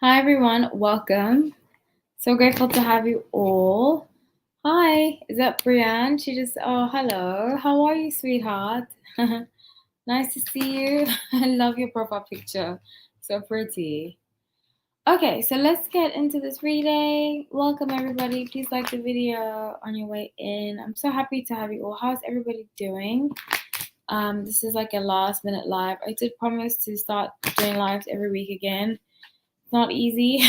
Hi everyone, welcome. So grateful to have you all. Hi, is that Brianne? Hello. How are you, sweetheart? Nice to see you. I love your profile picture. So pretty. Okay, so let's get into this reading. Welcome everybody. Please like the video on your way in. I'm so happy to have you all. How's everybody doing? This is like a last minute live. I did promise to start doing lives every week again. It's not easy.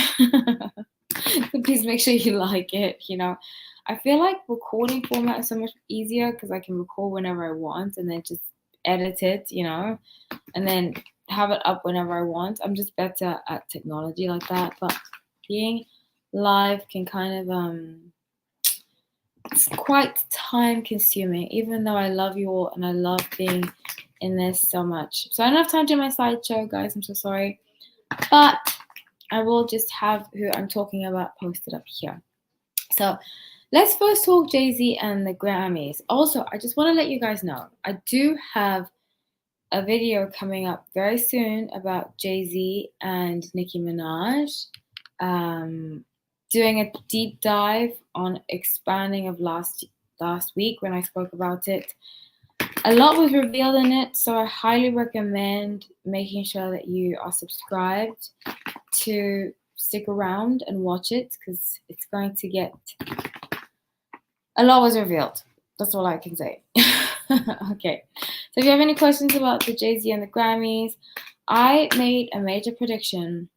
So please make sure you like it. I feel like recording format is so much easier because I can record whenever I want and then just edit it, and then have it up whenever I want. I'm just better at technology like that. But being live can kind of it's quite time consuming, even though I love you all and I love being in this so much. So I don't have time to do my slideshow, guys. I'm so sorry. But I will just have who I'm talking about posted up here. So let's first talk Jay-Z and the Grammys. Also, I just want to let you guys know, I do have a video coming up very soon about Jay-Z and Nicki Minaj. Doing a deep dive on expanding of last week when I spoke about it. A lot was revealed in it, so I highly recommend making sure that you are subscribed to stick around and watch it because it's going to get a lot was revealed. That's all I can say. Okay, so if you have any questions about the Jay-Z and the Grammys, I made a major prediction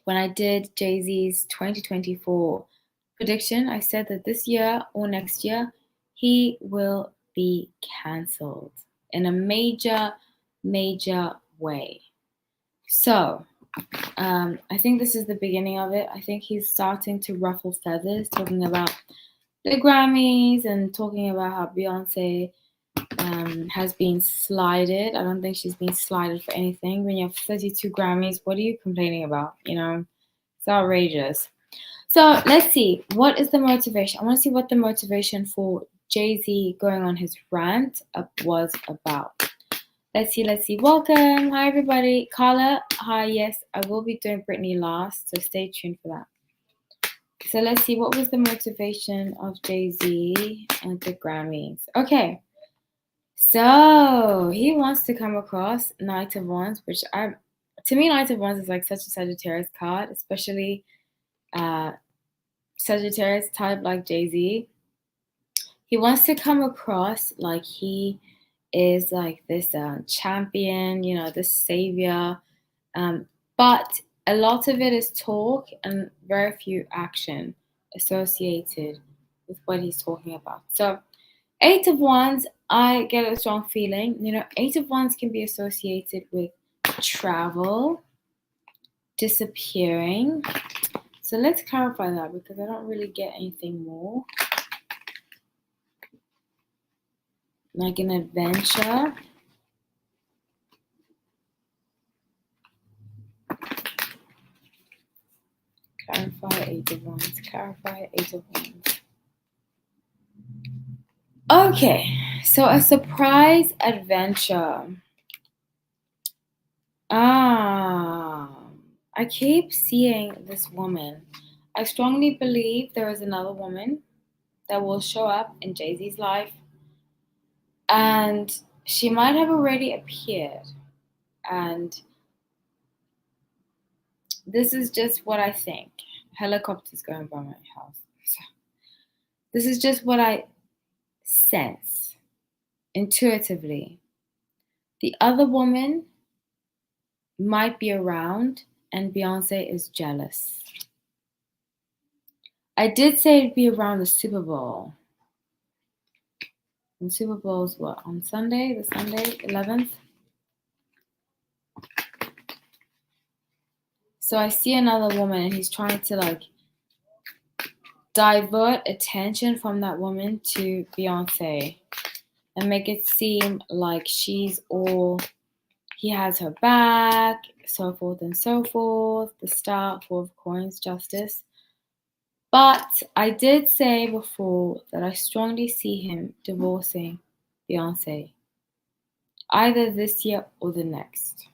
when I did Jay-Z's 2024 prediction. I said that this year or next year he will be cancelled in a major way. So I think this is the beginning of it. I think he's starting to ruffle feathers, talking about the Grammys and talking about how Beyonce has been slighted. I don't think she's been slighted for anything. When you have 32 Grammys, what are you complaining about? It's outrageous. So let's see. What is the motivation? I want to see what the motivation for Jay-Z going on his rant was about. Let's see. Welcome. Hi, everybody. Carla, hi. Yes, I will be doing Britney last, so stay tuned for that. So let's see. What was the motivation of Jay-Z and the Grammys? Okay. So he wants to come across Knight of Wands, to me, Knight of Wands is like such a Sagittarius card, especially Sagittarius type like Jay-Z. He wants to come across like he is like this champion, this savior. But a lot of it is talk and very few action associated with what he's talking about. So Eight of Wands, I get a strong feeling. Eight of Wands can be associated with travel, disappearing. So let's clarify that because I don't really get anything more. Like an adventure. Clarify Eight of Wands. Clarify Eight of Wands. Okay, so a surprise adventure. I keep seeing this woman. I strongly believe there is another woman that will show up in Jay-Z's life, and she might have already appeared. And this is just what I think. Helicopters going by my house. So this is just what I sense intuitively. The other woman might be around, and Beyonce is jealous. I did say it'd be around the Super Bowl. And Super Bowl is what? On Sunday? The Sunday 11th? So I see another woman and he's trying to divert attention from that woman to Beyonce and make it seem like he has her back, so forth and so forth. The Star, Four of Coins, Justice. But I did say before that I strongly see him divorcing Beyonce, either this year or the next.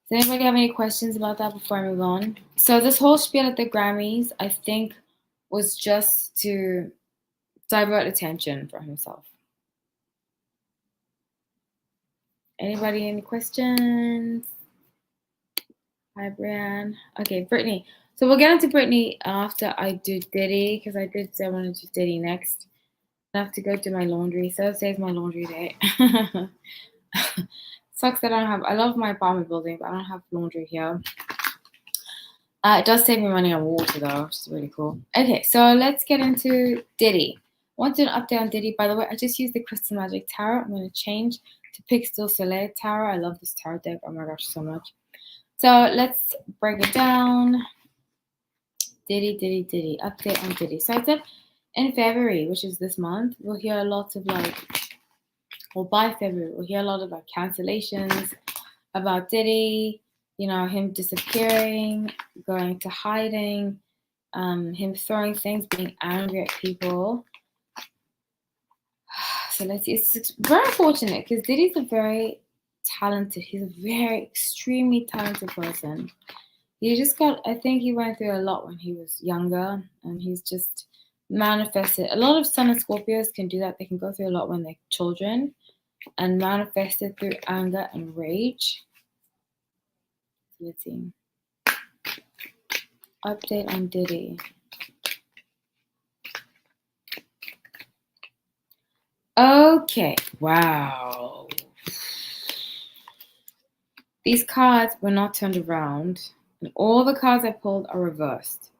Does anybody have any questions about that before I move on? So this whole spiel at the Grammys, I think, was just to divert attention from himself. Anybody any questions? Hi, Brianne. Okay, Britney. So we'll get into Britney after I do Diddy, because I did say I wanted to do Diddy next. I have to go do my laundry. Thursday's my laundry day. Sucks that I love my apartment building, but I don't have laundry here. It does save me money on water though, which is really cool. Okay, so let's get into Diddy. I want to do an update on Diddy. By the way, I just used the Crystal Magic Tarot. I'm going to change to Pixel Soleil Tarot. I love this tarot deck. Oh my gosh, so much. So let's break it down. Diddy. Update on Diddy. So I said in February, which is this month, we'll hear lots of by February, we'll hear a lot about cancellations, about Diddy, him disappearing, going to hiding, him throwing things, being angry at people. So let's see. It's very unfortunate because Diddy's a very extremely talented person. I think he went through a lot when he was younger, and he's just manifested. A lot of Sun and Scorpios can do that. They can go through a lot when they're children and manifest it through anger and rage. Let's see. Update on Diddy. Okay. Wow. These cards were not turned around, and all the cards I pulled are reversed.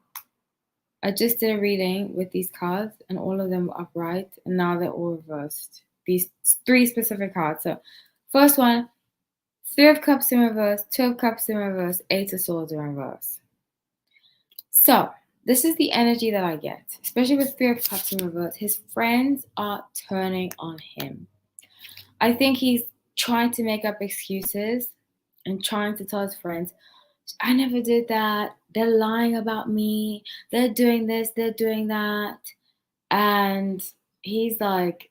I just did a reading with these cards, and all of them were upright, and now they're all reversed. These 3 specific cards. So, first one, 3 of Cups in reverse, 2 of Cups in reverse, 8 of Swords in reverse. So, this is the energy that I get, especially with 3 of Cups in reverse. His friends are turning on him. I think he's trying to make up excuses and trying to tell his friends, I never did that. They're lying about me. They're doing this. They're doing that. And he's like,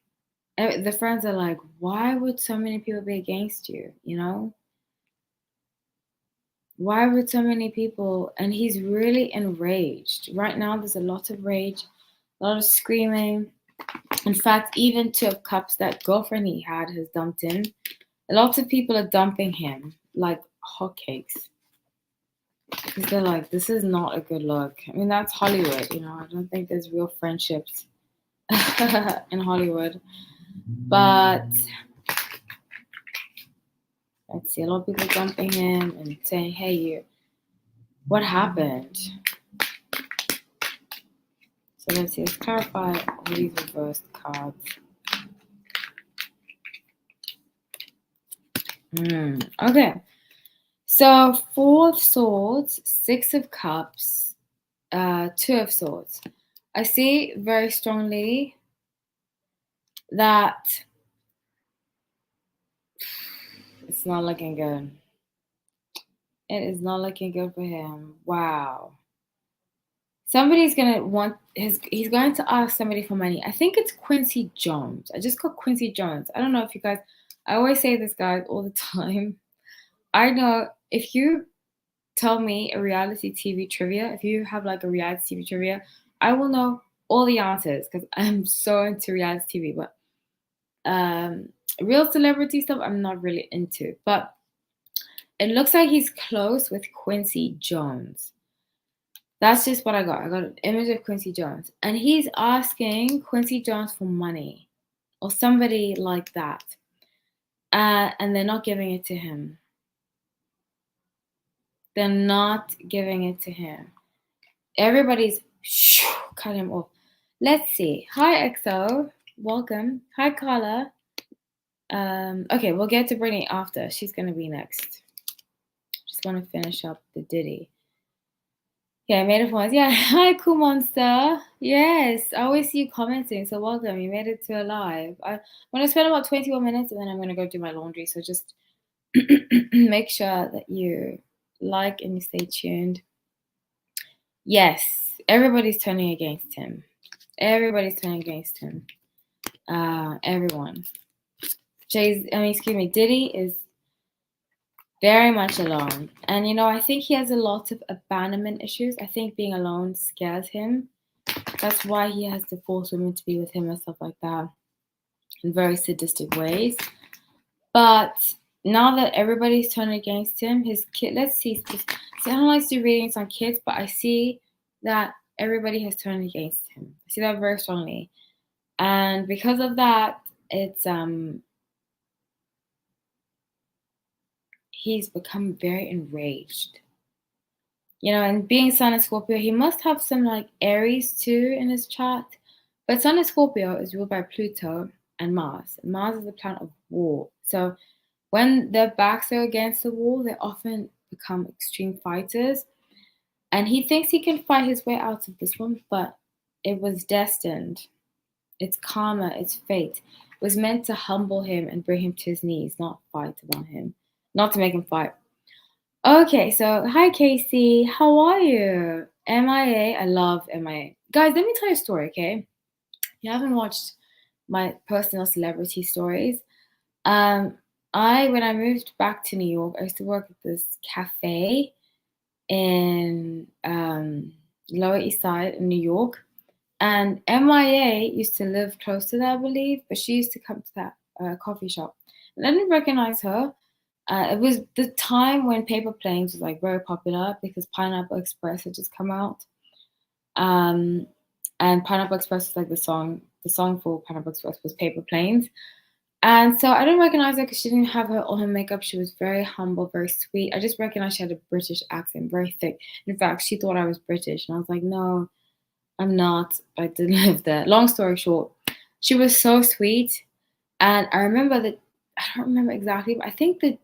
the friends are like, why would so many people be against you? Why would so many people? And he's really enraged. Right now, there's a lot of rage, a lot of screaming. In fact, even 2 of Cups, that girlfriend he had, has dumped him. A lot of people are dumping him like hotcakes. Because they're like, this is not a good look. I mean, that's Hollywood, I don't think there's real friendships in Hollywood. But let's see, a lot of people dumping him and saying, hey, what happened? So let's see, let's clarify all these reversed cards. Okay. So 4 of Swords, 6 of Cups, 2 of Swords. I see very strongly that it's not looking good. It is not looking good for him. Wow. Somebody's he's going to ask somebody for money. I think it's Quincy Jones. I just got Quincy Jones. I don't know if you guys, I always say this, guys, all the time. I know if you tell me a reality TV trivia, if you have like a reality TV trivia, I will know all the answers because I'm so into reality TV. But real celebrity stuff, I'm not really into. But it looks like he's close with Quincy Jones. That's just what I got. I got an image of Quincy Jones. And he's asking Quincy Jones for money or somebody like that. And they're not giving it to him. They're not giving it to him. Everybody's cut him off. Let's see. Hi, EXO. Welcome. Hi, Carla. Okay, we'll get to Britney after. She's going to be next. Just want to finish up the Diddy. Yeah, I made it once. Yeah, hi, Cool Monster. Yes, I always see you commenting, so welcome. You made it to a live. I'm going to spend about 21 minutes, and then I'm going to go do my laundry, so just make sure that you like and you stay tuned. Yes, everybody's turning against him. Everybody's turning against him. Everyone. Diddy is very much alone. And I think he has a lot of abandonment issues. I think being alone scares him. That's why he has to force women to be with him and stuff like that in very sadistic ways. But now that everybody's turned against him, his kid, let's see. I don't like to do readings on kids, but I see that everybody has turned against him. I see that very strongly. And because of that, it's he's become very enraged. And being Sun and Scorpio, he must have some like Aries too in his chart. But Sun and Scorpio is ruled by Pluto and Mars. Mars is the planet of war. So when their backs are against the wall, they often become extreme fighters. And he thinks he can fight his way out of this one, but it was destined. It's karma, it's fate. It was meant to humble him and bring him to his knees, not fight about him, not to make him fight. Okay, so hi Casey, how are you? MIA, I love MIA. Guys, let me tell you a story, okay? You haven't watched my personal celebrity stories. When I moved back to New York, I used to work at this cafe in Lower East Side in New York. And MIA used to live close to there, I believe, but she used to come to that coffee shop. And I didn't recognize her. It was the time when paper planes was like very popular because Pineapple Express had just come out. And Pineapple Express was like the song for Pineapple Express was Paper Planes. And so I didn't recognize her because she didn't have all her makeup. She was very humble, very sweet. I just recognized she had a British accent, very thick. In fact, she thought I was British. And I was like, no, I'm not. I didn't live there. Long story short, she was so sweet. And I remember that, I don't remember exactly, but I think the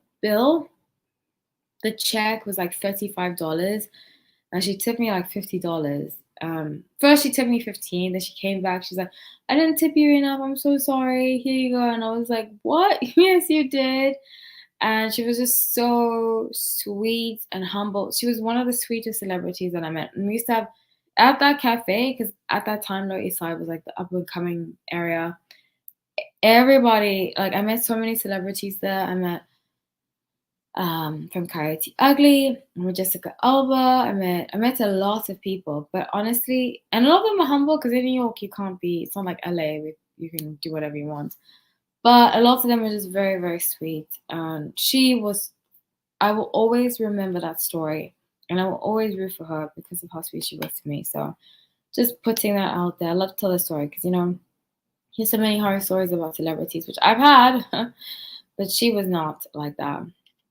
check was like $35. And she tipped me like $50. First she tipped me 15, then she came back. She's like, I didn't tip you enough. I'm so sorry. Here you go. And I was like, what? Yes, you did. And she was just so sweet and humble. She was one of the sweetest celebrities that I met. And we used to have at that cafe, because at that time, Lower East Side was like the up and coming area. Everybody, like, I met so many celebrities there. I met from Coyote Ugly, I met Jessica Alba. I met a lot of people, but honestly, and a lot of them are humble because in New York you can't be. It's not like LA where you can do whatever you want. But a lot of them were just very, very sweet. And she was. I will always remember that story, and I will always root for her because of how sweet she was to me. So, just putting that out there. I love to tell the story because here's so many horror stories about celebrities, which I've had, but she was not like that.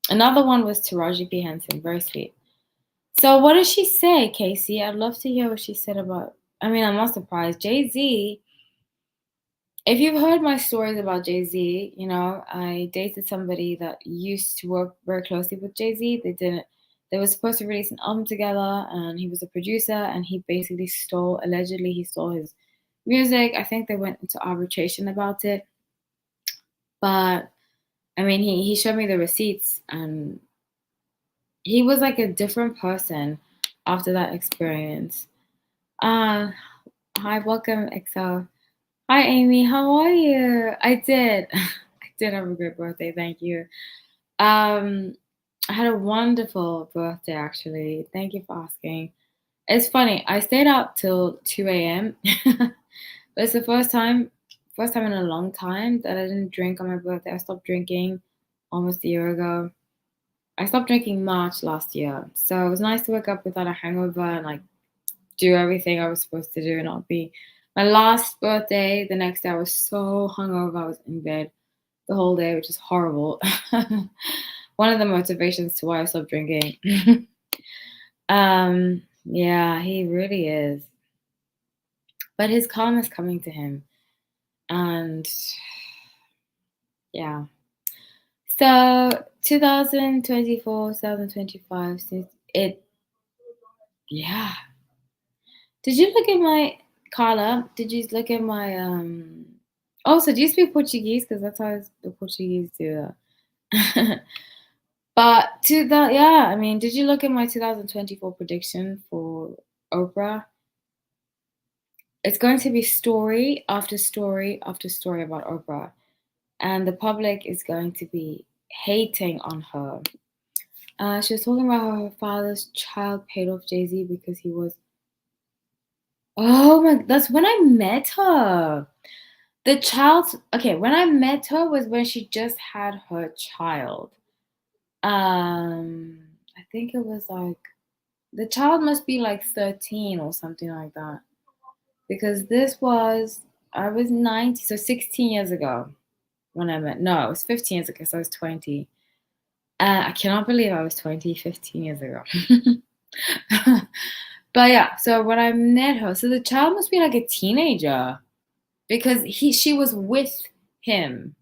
Another one was Taraji P. Henson, very sweet. So what did she say, Casey? I'd love to hear what she said about. I mean, I'm not surprised. Jay-Z. If you've heard my stories about Jay-Z, I dated somebody that used to work very closely with Jay-Z. They were supposed to release an album together, and he was a producer, and he basically allegedly he stole his music. I think they went into arbitration about it. But I mean, he showed me the receipts, and he was like a different person after that experience. Uh, Hi, welcome, Excel. Hi, Amy. How are you? I did. I did have a great birthday. Thank you. I had a wonderful birthday, actually. Thank you for asking. It's funny. I stayed out till 2 a.m. But it's the first time in a long time that I didn't drink on my birthday. I stopped drinking almost a year ago. I stopped drinking March last year. So it was nice to wake up without a hangover and like do everything I was supposed to do and not be. My last birthday, the next day, I was so hungover. I was in bed the whole day, which is horrible. One of the motivations to why I stopped drinking. Yeah, he really is. But his karma is coming to him. And yeah. So 2024, 2025, since yeah. Did you look at my, Carla? Did you look at my, also, do you speak Portuguese? Because that's how the Portuguese do that. But yeah, I mean, did you look at my 2024 prediction for Oprah? It's going to be story after story after story about Oprah. And the public is going to be hating on her. She was talking about how her father's child paid off Jay-Z because he was. Oh my! That's when I met her. The child. Okay, when I met her was when she just had her child. I think it was like the child must be like 13 or something like that. Because I was 90, so 16 years ago when I met. No, it was 15 years ago, so I was 20. I cannot believe I was 20 15 years ago. But yeah, so when I met her, so the child must be like a teenager because she was with him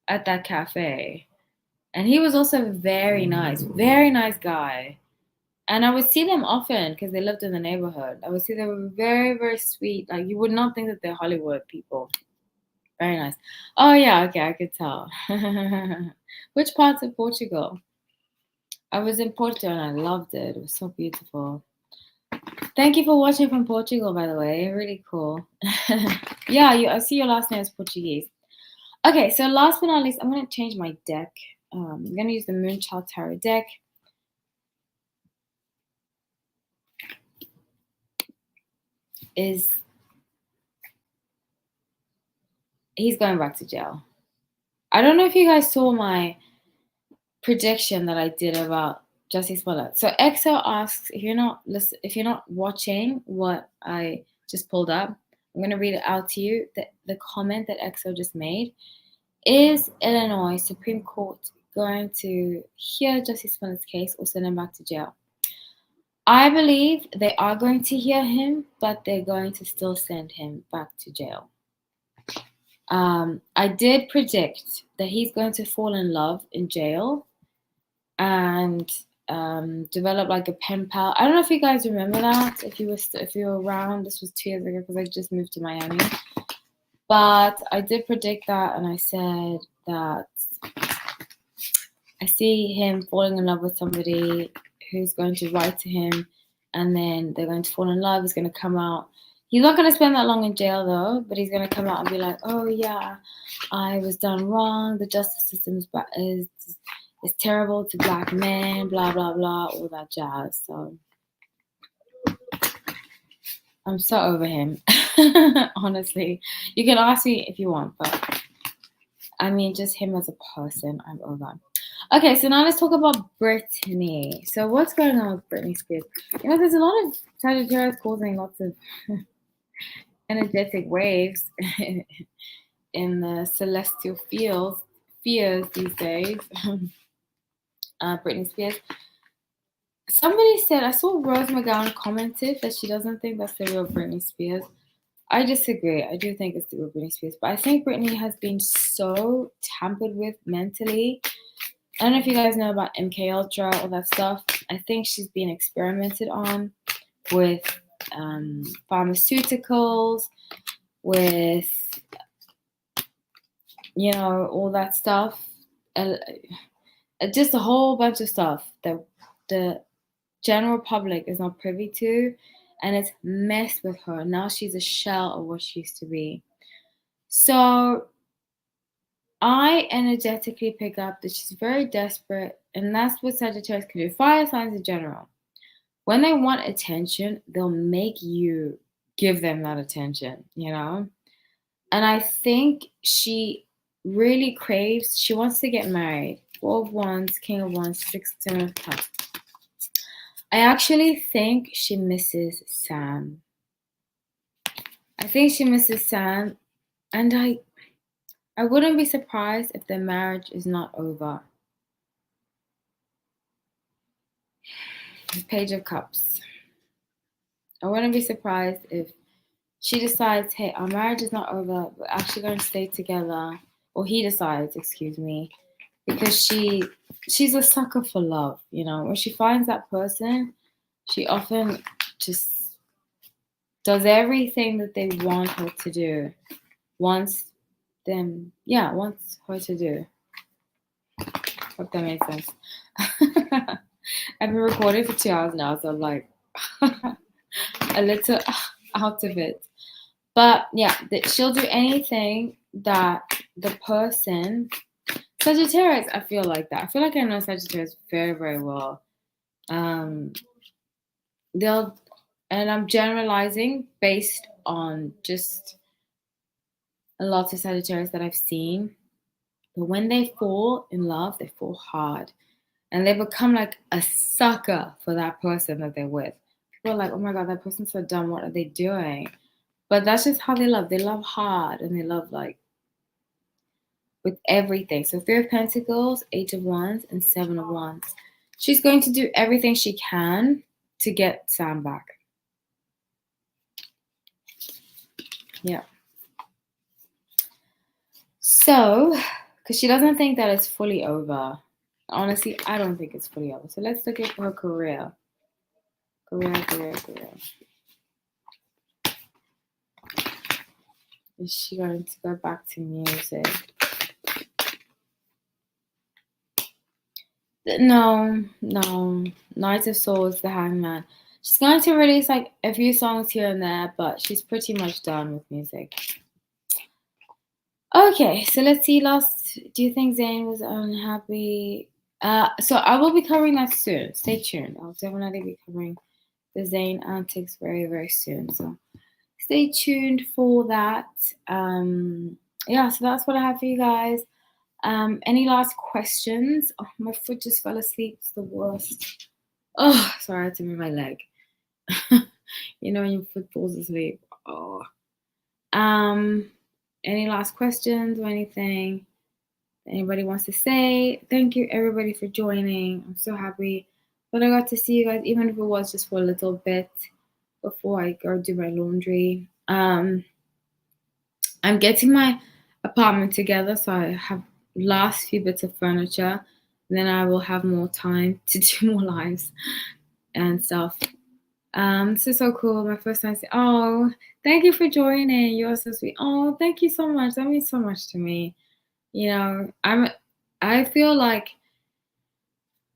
at that cafe. And he was also very nice guy. And I would see them often because they lived in the neighborhood. I would see they were very, very sweet. Like you would not think that they're Hollywood people. Very nice. Oh yeah, okay, I could tell. Which parts of Portugal? I was in Porto and I loved it. It was so beautiful. Thank you for watching from Portugal, by the way. Really cool. Yeah, I see your last name is Portuguese. Okay, so last but not least, I'm going to change my deck. I'm going to use the Moonchild Tarot deck. He's going back to jail. I don't know if you guys saw my prediction that I did about Jussie Smollett. So EXO asks if you're not watching what I just pulled up, I'm gonna read it out to you. The comment that EXO just made is Illinois Supreme Court going to hear Jussie Smollett's case or send him back to jail? I believe they are going to hear him, but they're going to still send him back to jail. I did predict that he's going to fall in love in jail and develop like a pen pal. I don't know if you guys remember that. If you were around, this was 2 years ago because I just moved to Miami. But I did predict that, and I said that I see him falling in love with somebody who's going to write to him, and then they're going to fall in love. He's going to come out. He's not going to spend that long in jail, though, but he's going to come out and be like, oh, yeah, I was done wrong. The justice system is terrible to black men, blah, blah, blah, all that jazz. So I'm so over him, honestly. You can ask me if you want, but I mean, just him as a person, I'm over. Okay, so now let's talk about Britney. So what's going on with Britney Spears? There's a lot of Sagittarius causing lots of energetic waves in the celestial spheres these days. Britney Spears. Somebody said, I saw Rose McGowan commented that she doesn't think that's the real Britney Spears. I disagree. I do think it's the real Britney Spears, but I think Britney has been so tampered with mentally. I don't know if you guys know about MK Ultra, all that stuff. I think she's been experimented on with pharmaceuticals, with all that stuff. Just a whole bunch of stuff that the general public is not privy to, and it's messed with her. Now she's a shell of what she used to be. So I energetically pick up that she's very desperate, and that's what Sagittarius can do. Fire signs in general. When they want attention, they'll make you give them that attention, And I think she really craves, she wants to get married. 4 of Wands, King of Wands, 6, 10 of Cups. I actually think she misses Sam. I think she misses Sam, and I wouldn't be surprised if their marriage is not over. Page of Cups. I wouldn't be surprised if she decides, hey, our marriage is not over, we're actually going to stay together. Or he decides, excuse me, because she's a sucker for love, When she finds that person, she often just does everything that they want her to do. Wants her to do. Hope that made sense. I've been recording for 2 hours now, so I'm like a little out of it. But yeah, she'll do anything that the person, Sagittarius, I feel like that. I feel like I know Sagittarius very, very well. they'll, and I'm generalizing based on just a lot of Sagittarius that I've seen, but when they fall in love, they fall hard and they become like a sucker for that person that they're with. People are like, oh my God, that person's so dumb. What are they doing? But that's just how they love. They love hard and they love like with everything. So 3 of Pentacles, 8 of Wands, and 7 of Wands. She's going to do everything she can to get Sam back. Yeah. So, because she doesn't think that it's fully over. Honestly, I don't think it's fully over. So let's look at her career. Career. Is she going to go back to music? No. Knight of Swords, the Hangman. She's going to release like a few songs here and there, but she's pretty much done with music. Okay, so let's see. Do you think Zayn was unhappy? So I will be covering that soon. Stay tuned. I'll definitely be covering the Zayn antics very, very soon. So stay tuned for that. Yeah, so that's what I have for you guys. Any last questions? Oh, my foot just fell asleep. It's the worst. Oh, sorry, I had to move my leg. You know when your foot falls asleep. Oh. Any last questions or anything anybody wants to say? Thank you everybody for joining. I'm so happy that I got to see you guys, even if it was just for a little bit before I go do my laundry. I'm getting my apartment together, so I have last few bits of furniture. And then I will have more time to do more lives and stuff. So cool. My first time saying, oh, thank you for joining. You're so sweet. Oh, thank you so much. That means so much to me. You know, I feel like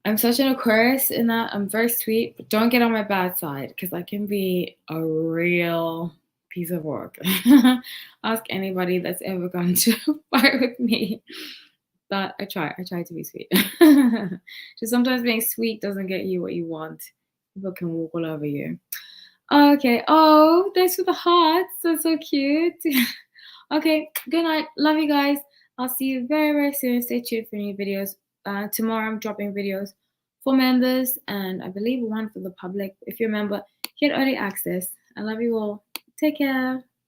I'm such an Aquarius in that I'm very sweet, but don't get on my bad side because I can be a real piece of work. Ask anybody that's ever gone to fight with me. But I try to be sweet. Just sometimes being sweet doesn't get you what you want. People can walk all over you. Okay. Oh, thanks for the hearts. That's so cute. Okay. Good night. Love you guys. I'll see you very, very soon. Stay tuned for new videos. Tomorrow I'm dropping videos for members and I believe one for the public. If you're a member, get early access. I love you all. Take care.